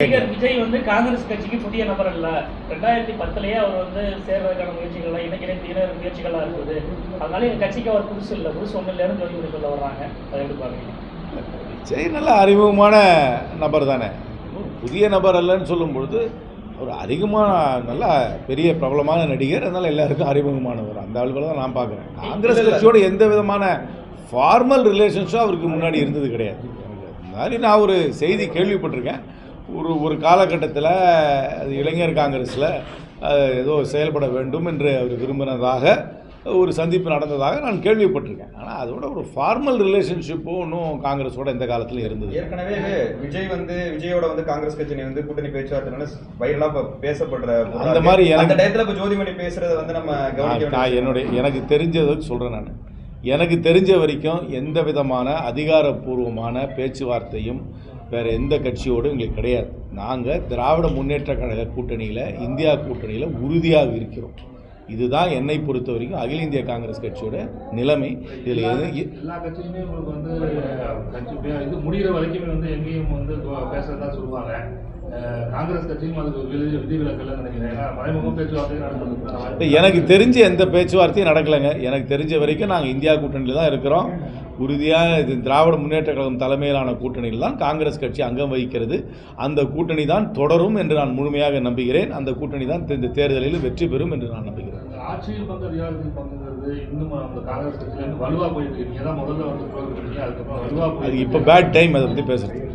விஜய் வந்து காங்கிரஸ் கட்சிக்கு புதிய நபர் அல்ல. 2010லயே அவர் வந்து சேர்றதுக்கான முயற்சிகள் இணைக்கிற முயற்சிகளா இருக்குது. அதனால எங்க கட்சிக்கு அவர் புதுசு இல்லை, புதுசு ஒன்றும் இல்லைன்னு ஜோதிமணி சொல்ல வர்றாங்க. அதை எப்படி பாருங்க? விஜய் நல்ல அறிமுகமான நபர் தானே. புதிய நபர் அல்லன்னு சொல்லும்பொழுது ஒரு அதிகமான நல்ல பெரிய பிரபலமான நடிகர், அதனால் எல்லாருக்கும் அறிமுகமானவர். அந்த ஆளுகளை தான் நான் பார்க்குறேன். காங்கிரஸ் கட்சியோட எந்த விதமான ஃபார்மல் ரிலேஷன்ஸும் அவருக்கு முன்னாடி இருந்தது கிடையாது. அந்த மாதிரி நான் ஒரு செய்தி கேள்விப்பட்டிருக்கேன். ஒரு காலகட்டத்தில் அது இளைஞர் காங்கிரஸில் ஏதோ செயல்பட வேண்டும் என்று அவர் விரும்பினதாக ஒரு சந்திப்பு நடந்ததாக நான் கேள்விப்பட்டிருக்கேன். ஆனால் அதோட ஒரு ஃபார்மல் ரிலேஷன்ஷிப்பும் இன்னும் காங்கிரஸோட எந்த காலத்திலும் இருந்தது. ஏற்கனவே விஜயோட காங்கிரஸ் கட்சி கூட்டணி பேச்சுவார்த்தை வைரலாக பேசப்படுற அந்த மாதிரி அந்த டயத்தில் இப்போ ஜோதிமணி பேசுறத நம்ம கவனிக்க எனக்கு தெரிஞ்சதுக்கு சொல்கிறேன். நான் எனக்கு தெரிஞ்ச வரைக்கும் எந்த விதமான அதிகாரப்பூர்வமான பேச்சுவார்த்தையும் வேறு எந்த கட்சியோடும் எங்களுக்கு கிடையாது. நாங்கள் திராவிட முன்னேற்ற கழக கூட்டணியில், இந்தியா கூட்டணியில் உறுதியாக இருக்கிறோம். இதுதான் என்னை பொறுத்த வரைக்கும் அகில இந்திய காங்கிரஸ் கட்சியோட நிலைமை. இதில் எல்லா கட்சியுமே உங்களுக்கு கட்சி முடிகிற வரைக்கும் எங்கேயும் பேசுறதா சொல்லுவாங்க. காங்கிரஸ் கட்சியும் அதுக்கு விதிவிலக்கல்ல நினைக்கிறேன். மறைமுக பேச்சுவார்த்தை நடந்தது எனக்கு தெரிஞ்ச எந்த பேச்சுவார்த்தையும் நடக்கலைங்க. எனக்கு தெரிஞ்ச வரைக்கும் நாங்கள் இந்தியா கூட்டணியில் தான் இருக்கிறோம். உறுதியாக இது திராவிட முன்னேற்ற கழகம் தலைமையிலான கூட்டணியில் தான் காங்கிரஸ் கட்சி அங்கம் வகிக்கிறது. அந்த கூட்டணி தான் தொடரும் என்று நான் முழுமையாக நம்புகிறேன். அந்த கூட்டணி தான் இந்த தேர்தலில் வெற்றி பெறும் என்று நான் நம்புகிறேன். ஆட்சியில் பங்கு, அதிகாரத்தில் பங்குங்கிறது இன்னும் காங்கிரஸ் கட்சியிலேருந்து வலுவாக போயிட்டு இருக்கீங்க. தான் முதல்ல அதுக்கப்புறம் வலுவாக அது இப்போ பேட் டைம் அதை பற்றி பேசுறதுக்கு.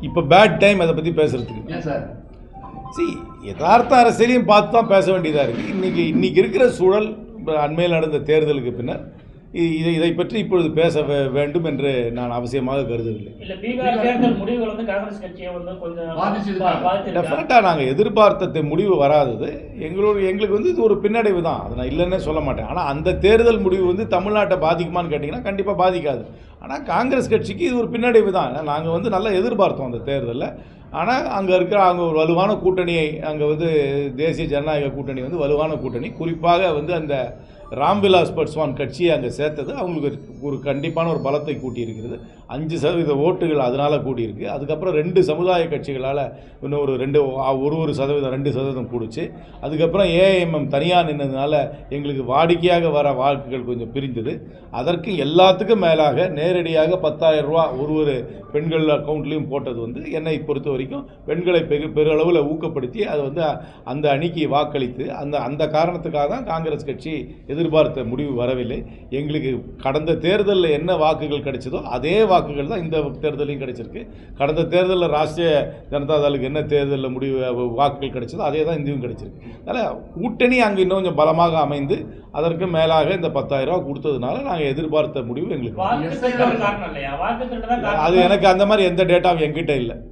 இப்போ பேட் டைம் அதை பற்றி பேசுறதுக்கு. ஏன் சார்? யதார்த்த அரசியலையும் பார்த்து தான் பேச வேண்டியதாக இருக்குது. இன்னைக்கு இருக்கிற சூழல், அண்மையில் நடந்த தேர்தலுக்கு பின்னர் இதை பற்றி இப்பொழுது பேச வேண்டும் என்று நான் அவசியமாக கருதவில்லை. டெஃபினட்டாக நாங்கள் எதிர்பார்த்த முடிவு வராதது எங்களுக்கு இது ஒரு பின்னடைவு தான். அதை நான் இல்லைன்னே சொல்ல மாட்டேன். ஆனால் அந்த தேர்தல் முடிவு தமிழ்நாட்டை பாதிக்குமான்னு கேட்டிங்கன்னா கண்டிப்பாக பாதிக்காது. ஆனால் காங்கிரஸ் கட்சிக்கு இது ஒரு பின்னடைவு தான். நாங்கள் நல்லா எதிர்பார்த்தோம் அந்த தேர்தலில். ஆனால் அங்கே ஒரு வலுவான கூட்டணியை, அங்கே தேசிய ஜனநாயக கூட்டணி வலுவான கூட்டணி, குறிப்பாக அந்த ராம்விலாஸ் பாஸ்வான் கட்சியை அங்கே சேர்த்தது அவங்களுக்கு ஒரு கண்டிப்பான ஒரு பலத்தை கூட்டியிருக்கிறது. 5% ஓட்டுகள் அதனால் கூட்டியிருக்கு. அதுக்கப்புறம் 2 சமுதாய கட்சிகளால் இன்னும் ஒரு 2% கூடிச்சு. அதுக்கப்புறம் ஏஐஎம்எம் தனியாக நின்றதுனால எங்களுக்கு வாடிக்கையாக வர வாக்குகள் கொஞ்சம் பிரிந்தது. அதற்கு எல்லாத்துக்கும் மேலாக நேரடியாக 10,000 ரூபா ஒரு பெண்கள் அக்கௌண்ட்லேயும் போட்டது என்னை பொறுத்த வரைக்கும் பெண்களை பெருளவில் ஊக்கப்படுத்தி அது அந்த அணிக்கு வாக்களித்து அந்த காரணத்துக்காக தான் காங்கிரஸ் கட்சி எதிர்பார்த்த முடிவு வரவில்லை. எங்களுக்கு கடந்த தேர்தலில் என்ன வாக்குகள் கிடைச்சதோ அதே வாக்குகள் தான் இந்த தேர்தலையும் கிடைச்சிருக்கு. கடந்த தேர்தலில் ராஷ்ட்ரிய ஜனதா தளுக்கு என்ன தேர்தலில் வாக்குகள் கிடைச்சதோ அதே தான் இந்தியும் கிடைச்சிருக்கு. அதனால் கூட்டணி அங்கே இன்னும் கொஞ்சம் பலமாக அமைந்து அதற்கு மேலாக இந்த 10,000 ரூபா கொடுத்ததுனால நாங்கள் எதிர்பார்த்த முடிவு எங்களுக்கு. அது எனக்கு அந்த மாதிரி எந்த டேட்டாவும் என்கிட்ட இல்லை.